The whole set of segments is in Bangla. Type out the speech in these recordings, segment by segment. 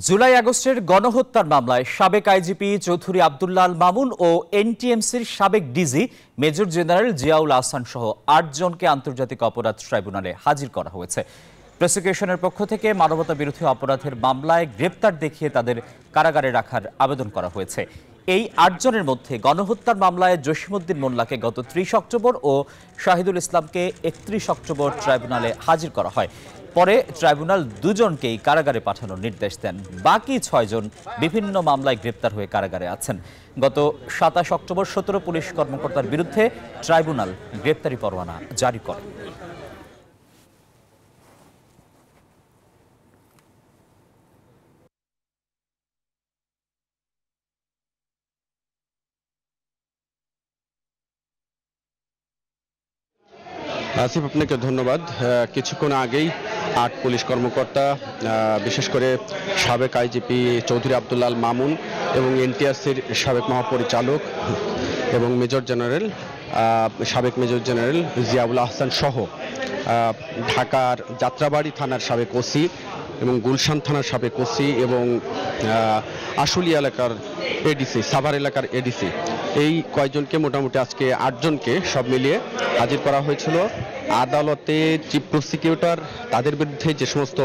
জুলাই আগস্টের গণহত্যার মামলায় সাবেক আইজিপি চৌধুরী আব্দুল্লাহ আল মামুন ও এনটিএমসির সাবেক DG major general Ziaul Ahsan সহ ৮ জনকে আন্তর্জাতিক অপরাধ ট্রাইব্যুনালে হাজির করা হয়েছে। প্রসিকিউশনের পক্ষ থেকে মানবতা বিরোধী অপরাধের মামলায় গ্রেপ্তার দেখিয়ে তাদের কারাগারে রাখার আবেদন করা হয়েছে। এই ৮ জনের মধ্যে গণহত্যার মামলায় জসিমউদ্দিন মোল্লাকে গত ৩০ অক্টোবর ও শাহিদুল ইসলামকে ৩১ অক্টোবর ট্রাইব্যুনালে হাজির করা হয়। পরে ট্রাইব্যুনাল দুজনকেই কারাগারে পাঠানোর নির্দেশ দেন। বাকি ৬ জন বিভিন্ন মামলায় গ্রেপ্তার হয়ে কারাগারে আছেন। গত ২৭ অক্টোবর ১৭ পুলিশ কর্মকর্তার বিরুদ্ধে ট্রাইব্যুনাল গ্রেপ্তারি পরোয়ানা জারি করে। আসিফ, আপনাকে ধন্যবাদ। কিছুক্ষণ আগেই ৮ পুলিশ কর্মকর্তা, বিশেষ করে সাবেক আইজিপি চৌধুরী আব্দুল্লাহ আল মামুন এবং এনটিআরসির সাবেক মহাপরিচালক এবং সাবেক মেজর জেনারেল জিয়াউল আহসান সহ ঢাকার যাত্রাবাড়ি থানার সাবেক ওসি এবং গুলশান থানার সাবেক ওসি এবং আশুলিয়া এলাকার এডিসি, সাভার এলাকার এডিসি, এই কয়েকজনকে মোটামুটি আজকে ৮ জনকে সব মিলিয়ে হাজির করা হয়েছিল আদালতে। চিফ প্রসিকিউটর তাদের বিরুদ্ধে যে সমস্ত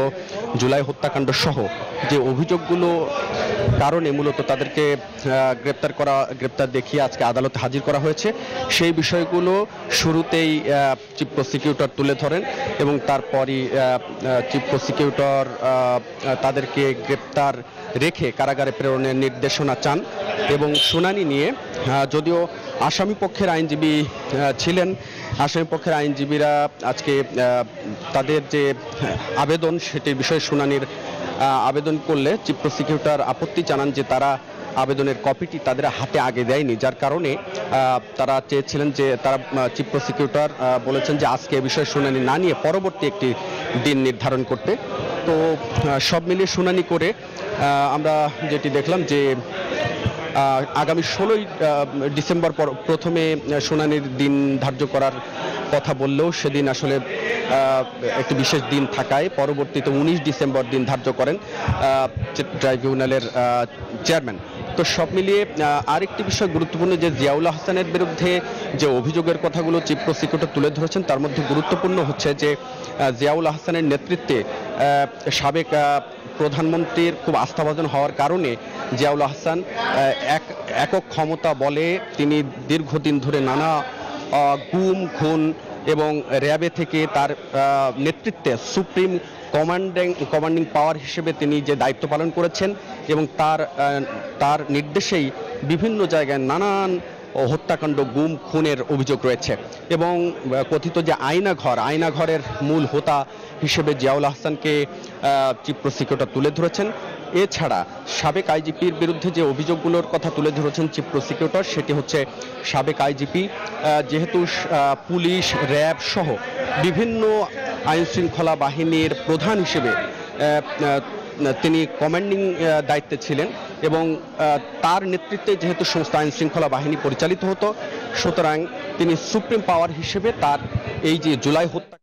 জুলাই হত্যাকাণ্ড সহ যে অভিযোগগুলো কারণে মূলত তাদেরকে গ্রেপ্তার দেখিয়ে আজকে আদালতে হাজির করা হয়েছে, সেই বিষয়গুলো শুরুতেই চিফ প্রসিকিউটর তুলে ধরেন এবং তারপরই চিফ প্রসিকিউটর তাদেরকে গ্রেপ্তার রেখে কারাগারে প্রেরণের নির্দেশনা চান এবং শুনানি নিয়ে, যদিও আসামি পক্ষের আইনজীবী ছিলেন, আসামি পক্ষের আইনজীবীরা আজকে তাদের যে আবেদন সেটির বিষয়ে শুনানির আবেদন করলে চিফ প্রসিকিউটর আপত্তি জানান যে তারা আবেদনের কপিটি তাদের হাতে আগে দেয়নি, যার কারণে তারা চেয়েছিলেন যে চিফ প্রসিকিউটর বলেছেন যে আজকে এ বিষয়ে শুনানি না নিয়ে পরবর্তী একটি দিন নির্ধারণ করতে। তো সব মিলিয়ে শুনানি করে আমরা যেটি দেখলাম যে আগামী ১৬ই ডিসেম্বর প্রথমে শুনানির দিন ধার্য করার কথা বললেও সেদিন আসলে একটি বিশেষ দিন থাকায় পরবর্তীতে ১৯ ডিসেম্বর দিন ধার্য করেন ট্রাইব্যুনালের চেয়ারম্যান। তো সব মিলিয়ে আরেকটি বিষয় গুরুত্বপূর্ণ যে জিয়াউল আহসানের বিরুদ্ধে যে অভিযোগের কথাগুলো চিফ প্রসিকিউটর তুলে ধরেছেন তার মধ্যে গুরুত্বপূর্ণ হচ্ছে যে জিয়াউল আহসানের নেতৃত্বে সাবেক প্রধানমন্ত্রীর খুব আস্থাভাজন হওয়ার কারণে জিয়াউল আহসান একক ক্ষমতা বলে তিনি দীর্ঘদিন ধরে নানা গুম খুন এবং র্যাবে থেকে তার নেতৃত্বে সুপ্রিম কমান্ডিং পাওয়ার হিসেবে তিনি যে দায়িত্ব পালন করেছেন এবং তার নির্দেশেই বিভিন্ন জায়গায় নানান হত্যাকাণ্ড গুম খুনের অভিযোগ রয়েছে এবং কথিত যে আয়নাঘরের মূল হোতা হিসেবে জিয়াউল আহসানকে চিফ প্রসিকিউটর তুলে ধরেছেন। এছাড়া সাবেক আইজিপির বিরুদ্ধে যে অভিযোগগুলোর কথা তুলে ধরেছেন চিফ প্রসিকিউটর সেটি হচ্ছে সাবেক আইজিপি যেহেতু পুলিশ, র্যাব সহ বিভিন্ন আইন শৃঙ্খলা বাহিনীর প্রধান হিসেবে তিনি কমান্ডিং দায়িত্বে ছিলেন এবং তার নেতৃত্বে যেহেতু সমস্ত আইন শৃঙ্খলা বাহিনী পরিচালিত হতো, সুতরাং তিনি সুপ্রিম পাওয়ার হিসেবে তার এই যে জুলাই হত্যা